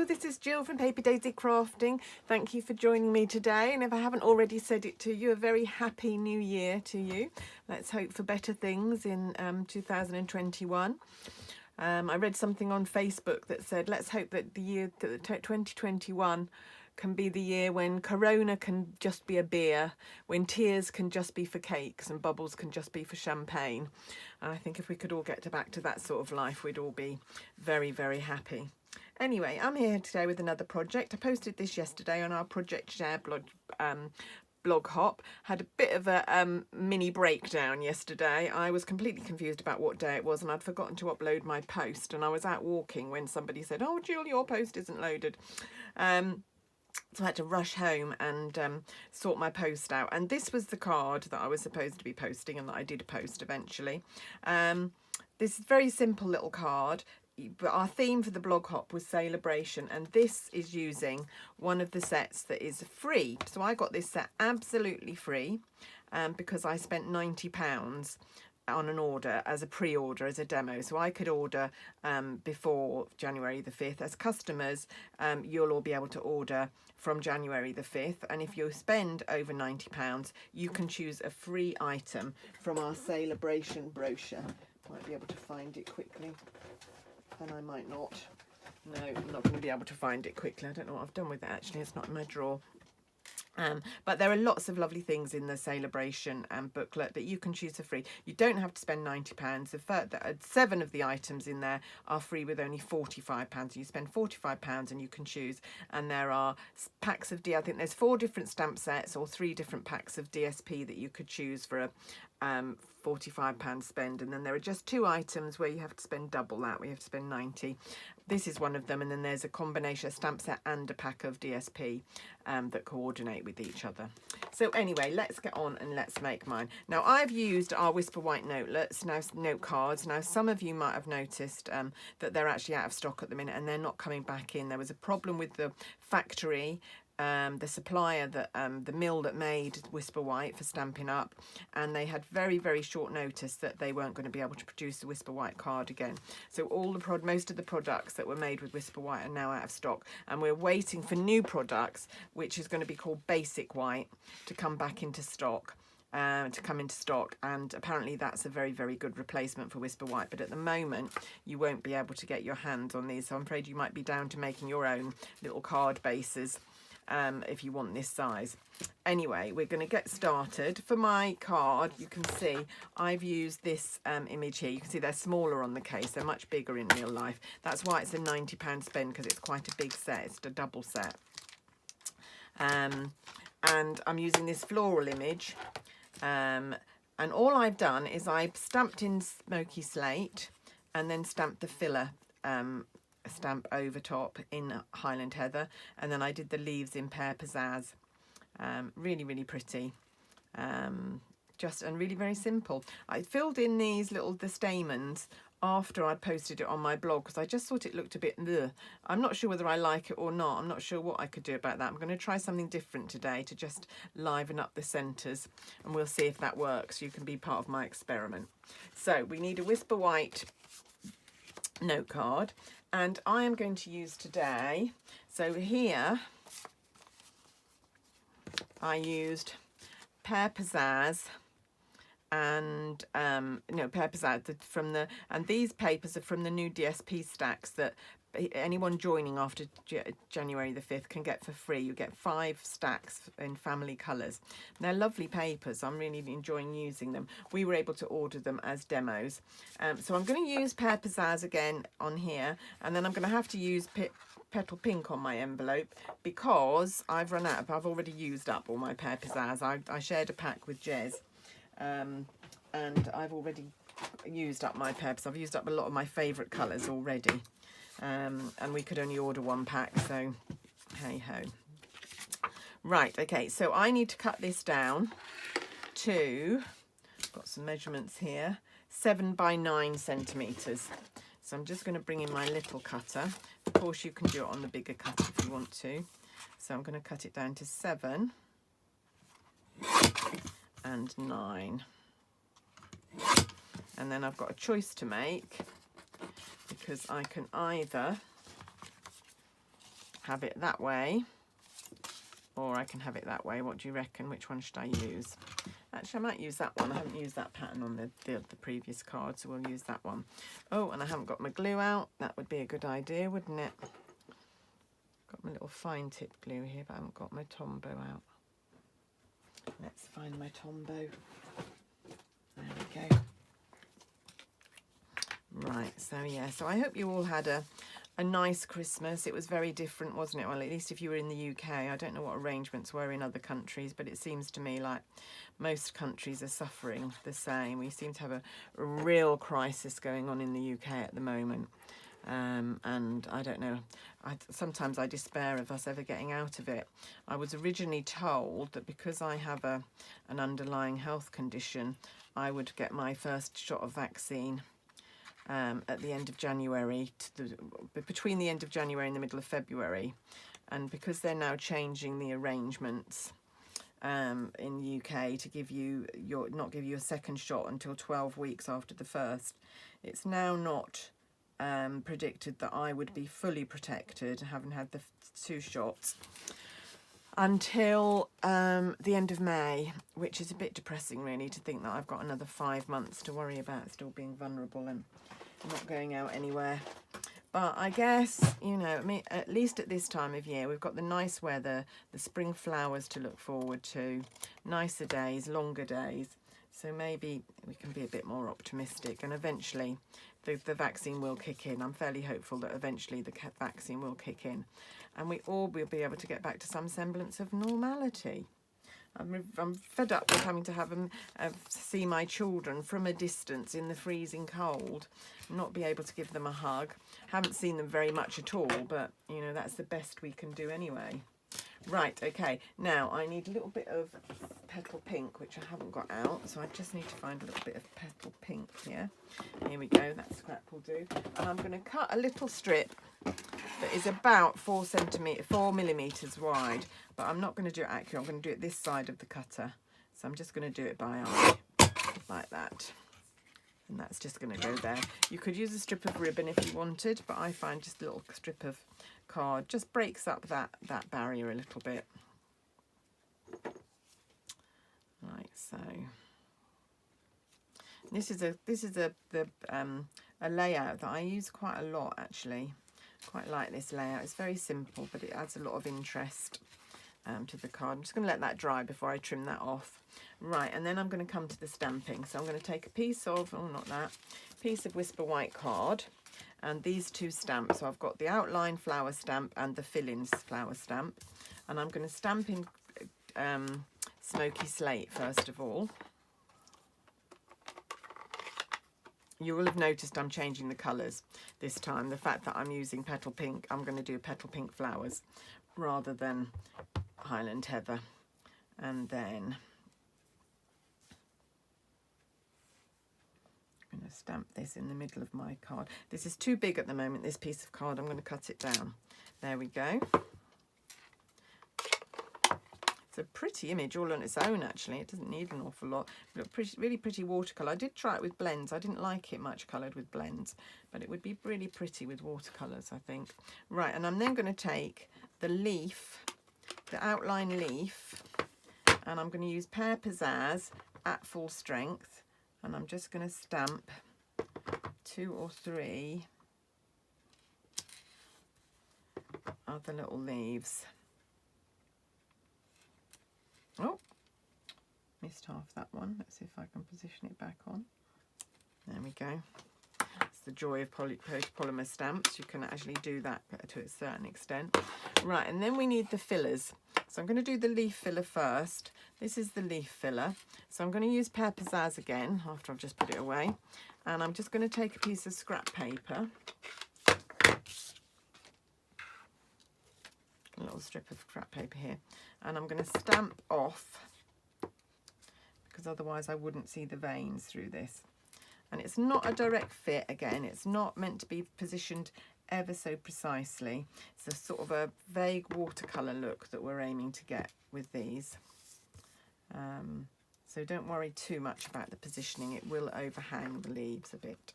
this is Jill from Paper Daisy Crafting. Thank you for joining me today, and if I haven't already said it to you, a very happy new year to you. Let's hope for better things in 2021. I read something on Facebook that said, let's hope that the year 2021 can be the year when Corona can just be a beer, when tears can just be for cakes and bubbles can just be for champagne. And I think if we could all get back to that sort of life, we'd all be very, very happy. Anyway, I'm here today with another project. I posted this yesterday on our Project Share blog hop. Had a bit of a mini breakdown yesterday. I was completely confused about what day it was, and I'd forgotten to upload my post, and I was out walking when somebody said, oh Jill, your post isn't loaded. So I had to rush home and sort my post out, and this was the card that I was supposed to be posting and that I did post eventually. This is a very simple little card, but our theme for the blog hop was Saleabration, and this is using one of the sets that is free. So I got this set absolutely free because I spent £90 on an order as a pre-order, as a demo, so I could order before January the 5th. As customers, you'll all be able to order from January the 5th, and if you spend over £90, you can choose a free item from our Saleabration brochure. Might be able to find it quickly, and I might not. No, I'm not going to be able to find it quickly. I don't know what I've done with it actually, it's not in my drawer. But there are lots of lovely things in the Saleabration booklet that you can choose for free. You don't have to spend £90. 7 of the items in there are free with only £45. You spend £45 and you can choose. And there are packs of I think there's 4 different stamp sets or 3 different packs of DSP that you could choose for a £45 spend, and then there are just 2 items where you have to spend double that, where you have to spend 90. This is one of them, and then there's a combination, a stamp set and a pack of DSP that coordinate with each other. So anyway, let's get on and let's make mine. Now I've used our Whisper White note cards. Now some of you might have noticed that they're actually out of stock at the minute and they're not coming back in. There was a problem with the factory, the supplier, that the mill that made Whisper White for Stampin' Up, and they had very, very short notice that they weren't going to be able to produce the Whisper White card again. So most of the products that were made with Whisper White are now out of stock, and we're waiting for new products, which is going to be called Basic White, to come back into stock. And apparently that's a very, very good replacement for Whisper White, but at the moment you won't be able to get your hands on these, so I'm afraid you might be down to making your own little card bases if you want this size. Anyway, we're going to get started. For my card, you can see I've used this image here. You can see they're smaller on the case, they're much bigger in real life. That's why it's a £90 spend, because it's quite a big set, it's a double set. And I'm using this floral image, and all I've done is I've stamped in Smoky Slate and then stamped the filler stamp over top in Highland Heather, and then I did the leaves in Pear Pizzazz. Really, really pretty, and really very simple. I filled in the stamens after I'd posted it on my blog because I just thought it looked a bit ugh. I'm not sure whether I like it or not. I'm not sure what I could do about that. I'm going to try something different today to just liven up the centres, and we'll see if that works. You can be part of my experiment. So we need a Whisper White note card, and I am going to use today, so here I used Pear Pizzazz and Pear Pizzazz and these papers are from the new DSP stacks that anyone joining after January the 5th can get for free. You get 5 stacks in family colours. They're lovely papers. I'm really enjoying using them. We were able to order them as demos. So I'm going to use Pear Pizzazz again on here, and then I'm going to have to use Petal Pink on my envelope because I've already used up all my Pear Pizzazz. I shared a pack with Jez, and I've already used up my Pear Pizzazz. I've used up a lot of my favourite colours already. And we could only order 1 pack, so hey ho. Right, okay, so I need to cut this down to, got some measurements here, 7 by 9 centimetres. So I'm just going to bring in my little cutter. Of course you can do it on the bigger cutter if you want to. So I'm going to cut it down to 7 and 9. And then I've got a choice to make, because I can either have it that way, or I can have it that way. What do you reckon? Which one should I use? Actually, I might use that one. I haven't used that pattern on the previous card, so we'll use that one. Oh, and I haven't got my glue out. That would be a good idea, wouldn't it? Got my little fine tip glue here, but I haven't got my Tombow out. Let's find my Tombow. There we go. Right, so yeah, so I hope you all had a nice Christmas. It was very different, wasn't it? Well, at least if you were in the UK. I don't know what arrangements were in other countries, but it seems to me like most countries are suffering the same. We seem to have a real crisis going on in the UK at the moment. And I don't know, sometimes I despair of us ever getting out of it. I was originally told that because I have an underlying health condition, I would get my first shot of vaccine at the end of January, between the end of January and the middle of February. And because they're now changing the arrangements in the UK to give you not give you a second shot until 12 weeks after the first, it's now not predicted that I would be fully protected, having had the 2 shots, until the end of May, which is a bit depressing really, to think that I've got another 5 months to worry about still being vulnerable and not going out anywhere. But I guess, you know, I mean, at least at this time of year, we've got the nice weather, the spring flowers to look forward to, nicer days, longer days. So maybe we can be a bit more optimistic, and eventually the vaccine will kick in. I'm fairly hopeful that eventually the vaccine will kick in and we all will be able to get back to some semblance of normality. I'm fed up with having to have them see my children from a distance in the freezing cold, not be able to give them a hug. Haven't seen them very much at all, but you know, that's the best we can do anyway. Right, okay, now I need a little bit of petal pink, which I haven't got out, so I just need to find a little bit of petal pink here. Here we go, that scrap will do. And I'm going to cut a little strip that is about 4 millimeters wide, but I'm not going to do it accurate. I'm going to do it this side of the cutter. So I'm just going to do it by eye, like that. And that's just going to go there. You could use a strip of ribbon if you wanted, but I find just a little strip of card just breaks up that barrier a little bit. Right, so this is a layout that I use quite a lot actually. Quite like this layout. It's very simple, but it adds a lot of interest to the card. I'm just going to let that dry before I trim that off. Right, and then I'm going to come to the stamping. So I'm going to take a piece of, piece of Whisper White card, and these 2 stamps. So I've got the outline flower stamp and the fill-in flower stamp, and I'm going to stamp in Smoky Slate first of all. You will have noticed I'm changing the colours this time. The fact that I'm using petal pink, I'm going to do petal pink flowers rather than Highland Heather. And then I'm going to stamp this in the middle of my card. This is too big at the moment, this piece of card. I'm going to cut it down. There we go. It's a pretty image all on its own actually. It doesn't need an awful lot. But really pretty watercolour. I did try it with blends. I didn't like it much coloured with blends, but it would be really pretty with watercolours, I think. Right, and I'm then going to take the leaf, the outline leaf, and I'm going to use Pear Pizzazz at full strength, and I'm just going to stamp 2 or 3 other little leaves. Oh, missed half that one. Let's see if I can position it back on. There we go. It's the joy of polymer stamps. You can actually do that to a certain extent. Right, and then we need the fillers. So I'm going to do the leaf filler first. This is the leaf filler. So I'm going to use Pear Pizzazz again after I've just put it away. And I'm just going to take a piece of scrap paper. A little strip of scrap paper here, and I'm going to stamp off, because otherwise I wouldn't see the veins through this. And it's not a direct fit again, it's not meant to be positioned ever so precisely. It's a sort of a vague watercolour look that we're aiming to get with these. So don't worry too much about the positioning, it will overhang the leaves a bit.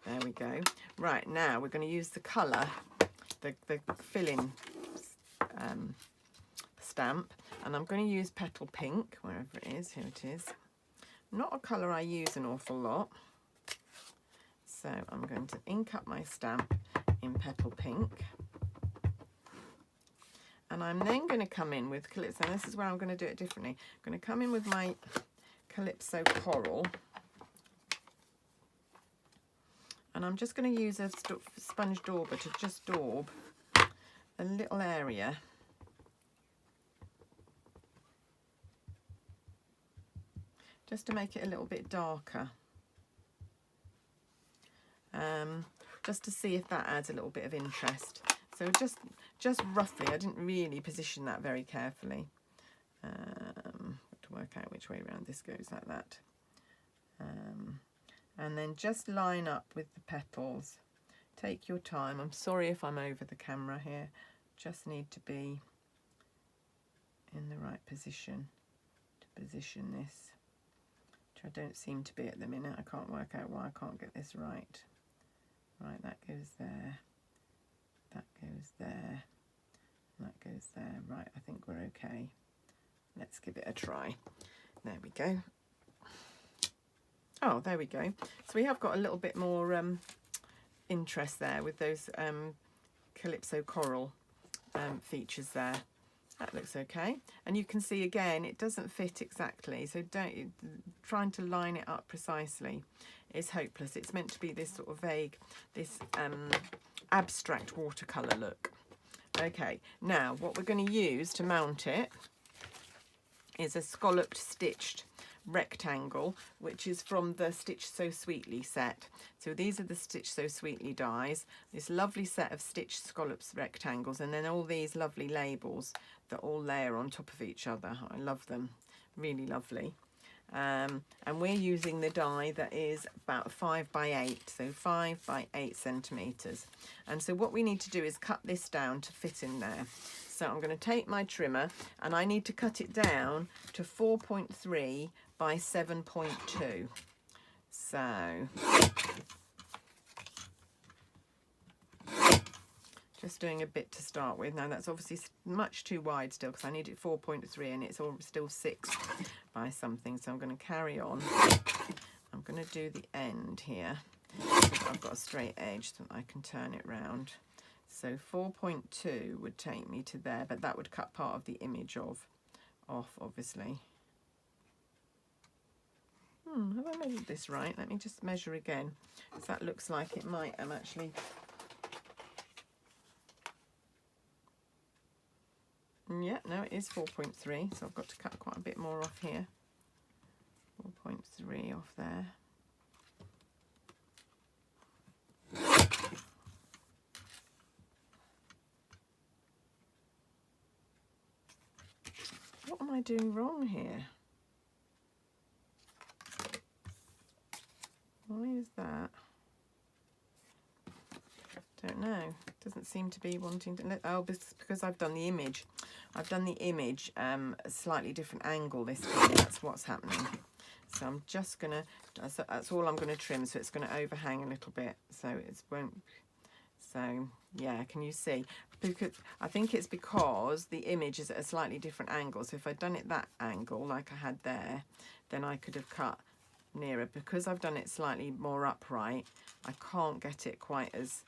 There we go. Right, now we're going to use the colour, the fill-in stamp, and I'm going to use Petal Pink, wherever it is. Here it is. Not a colour I use an awful lot, so I'm going to ink up my stamp in Petal Pink, and I'm then going to come in with Calypso. This is where I'm going to do it differently. I'm going to come in with my Calypso Coral, and I'm just going to use a sponge dauber to just daub a little area just to make it a little bit darker, just to see if that adds a little bit of interest. So just roughly, I didn't really position that very carefully. To work out which way around this goes, like that. And then just line up with the petals. Take your time. I'm sorry if I'm over the camera here. Just need to be in the right position to position this, which I don't seem to be at the minute. I can't work out why I can't get this right. Right, that goes there, that goes there, that goes there. Right, I think we're okay. Let's give it a try. There we go. Oh, there we go. So we have got a little bit more interest there with those Calypso Coral features there. That looks okay. And you can see again, it doesn't fit exactly. So trying to line it up precisely is hopeless. It's meant to be this sort of vague, this abstract watercolour look. Okay, now what we're going to use to mount it is a scalloped stitched rectangle, which is from the Stitch So Sweetly set. So these are the Stitch So Sweetly dies, this lovely set of stitched scallops rectangles, and then all these lovely labels that all layer on top of each other. I love them, really lovely. And we're using the die that is about 5 by 8, so 5 by 8 centimeters. And so what we need to do is cut this down to fit in there. So I'm going to take my trimmer, and I need to cut it down to 4.3 by 7.2. So just doing a bit to start with. Now that's obviously much too wide still, because I need it 4.3 and it's all still 6 by something. So I'm going to carry on. I'm going to do the end here, because I've got a straight edge so that I can turn it round. So 4.2 would take me to there, but that would cut part of the image off, obviously. Have I measured this right? Let me just measure again, because that looks like it might actually... Yeah, no, it is 4.3, so I've got to cut quite a bit more off here. 4.3 off there. What am I doing wrong here? Why is that? Don't know. Doesn't seem to be wanting to... Oh, because I've done the image. I've done the image a slightly different angle this time. That's what's happening. So I'm just going to... That's all I'm going to trim. So it's going to overhang a little bit. So it won't... So, yeah, can you see? Because I think it's because the image is at a slightly different angle. So if I'd done it that angle, like I had there, then I could have cut nearer. Because I've done it slightly more upright, I can't get it quite as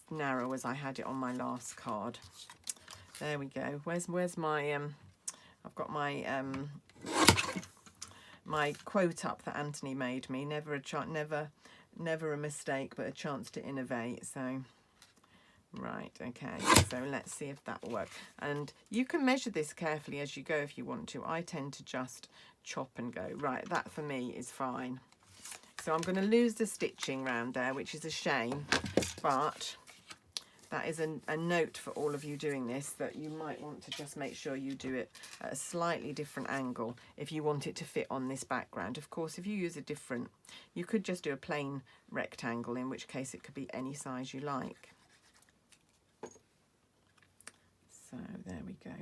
narrow as I had it on my last card. There we go. Where's my I've got my my quote up that Anthony made me. Never a mistake, but a chance to innovate. So right, okay, so let's see if that will work. And you can measure this carefully as you go if you want to. I tend to just chop and go. Right, that for me is fine. So I'm going to lose the stitching round there, which is a shame, but that is a note for all of you doing this, that you might want to just make sure you do it at a slightly different angle if you want it to fit on this background. Of course, if you use a different, you could just do a plain rectangle, in which case it could be any size you like. So there we go.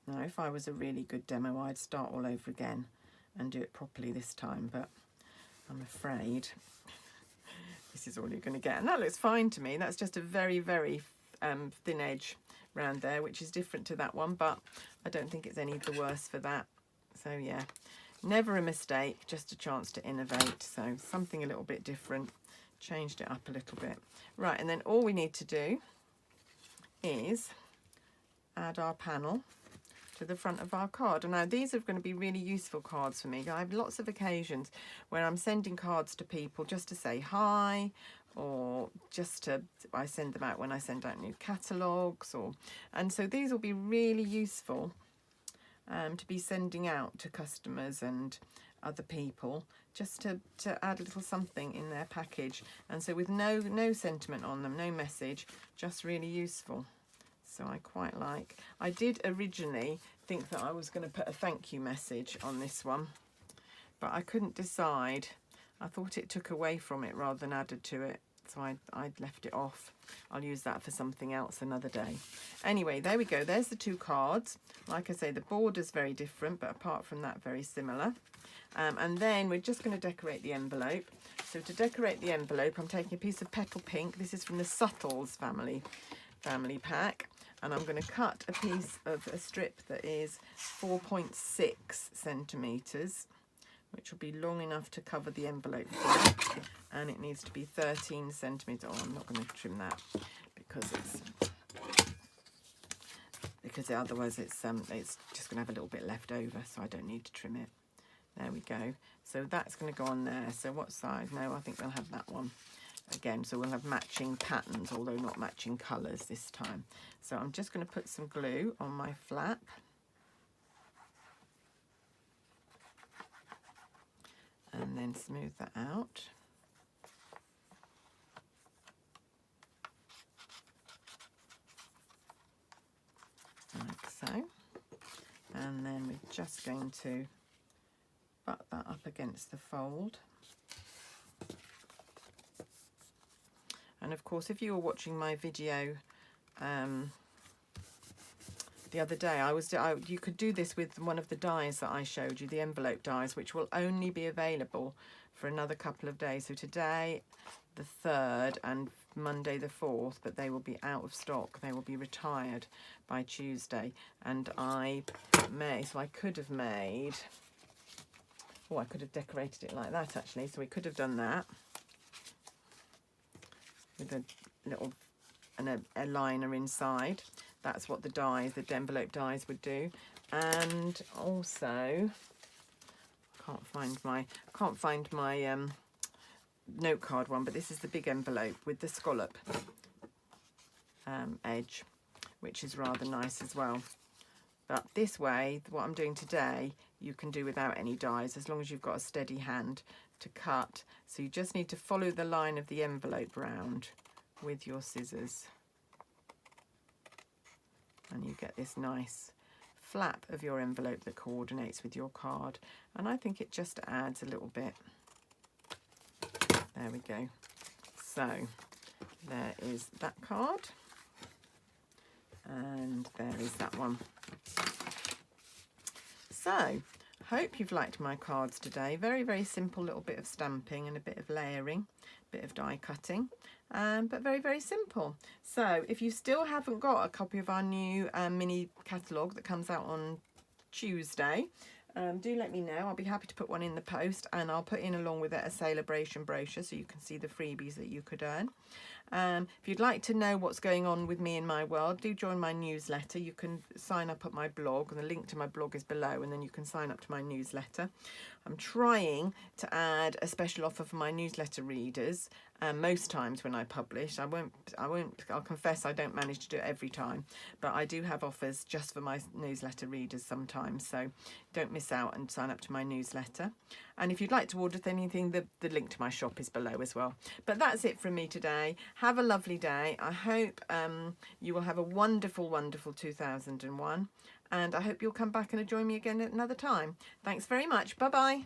Now, if I was a really good demo, I'd start all over again and do it properly this time, but I'm afraid this is all you're going to get. And that looks fine to me. That's just a very, very thin edge round there, which is different to that one, but I don't think it's any the worse for that. So yeah, never a mistake, just a chance to innovate. So something a little bit different, changed it up a little bit. Right, and then all we need to do is add our panel to the front of our card. And now these are going to be really useful cards for me. I have lots of occasions where I'm sending cards to people just to say hi, or just to, I send them out when I send out new catalogues, and so these will be really useful to be sending out to customers and other people, just to add a little something in their package. And so with no sentiment on them, no message, just really useful. So I quite like. I did originally think that I was going to put a thank you message on this one, but I couldn't decide. I thought it took away from it rather than added to it, so I'd left it off. I'll use that for something else another day. Anyway, there we go. There's the two cards. Like I say, the border's very different, but apart from that, very similar. And then we're just going to decorate the envelope. So to decorate the envelope, I'm taking a piece of Petal Pink. This is from the Subtles family pack. And I'm going to cut a piece of a strip that is 4.6 centimetres, which will be long enough to cover the envelope flap, and it needs to be 13 centimetres. Oh, I'm not going to trim that because otherwise it's just going to have a little bit left over, so I don't need to trim it. There we go. So that's going to go on there. So what size? No, I think we'll have that one. Again, so we'll have matching patterns, although not matching colours this time. So I'm just going to put some glue on my flap. And then smooth that out. Like so. And then we're just going to butt that up against the fold. And of course, if you were watching my video the other day, you could do this with one of the dies that I showed you, the envelope dies, which will only be available for another couple of days. So today, the 3rd, and Monday the 4th, but they will be out of stock. They will be retired by Tuesday. And I could have made, I could have decorated it like that actually. So we could have done that with a little a liner inside. That's what the envelope dies would do. And also, can't find my note card one, but this is the big envelope with the scallop edge, which is rather nice as well. But this way, what I'm doing today, you can do without any dies, as long as you've got a steady hand to cut. So you just need to follow the line of the envelope round with your scissors. And you get this nice flap of your envelope that coordinates with your card. And I think it just adds a little bit. There we go. So there is that card. And there is that one. So, hope you've liked my cards today. Very, very simple little bit of stamping and a bit of layering, a bit of die cutting, but very, very simple. So, if you still haven't got a copy of our new mini catalogue that comes out on Tuesday, do let me know. I'll be happy to put one in the post, and I'll put in along with it a Saleabration brochure so you can see the freebies that you could earn. If you'd like to know what's going on with me in my world, do join my newsletter. You can sign up at my blog, and the link to my blog is below, and then you can sign up to my newsletter. I'm trying to add a special offer for my newsletter readers. Most times when I publish, I'll confess I don't manage to do it every time, but I do have offers just for my newsletter readers sometimes, so don't miss out and sign up to my newsletter. And if you'd like to order anything, the link to my shop is below as well. But that's it from me today. Have a lovely day. I hope you will have a wonderful, wonderful 2001, and I hope you'll come back and join me again at another time. Thanks very much. Bye-bye.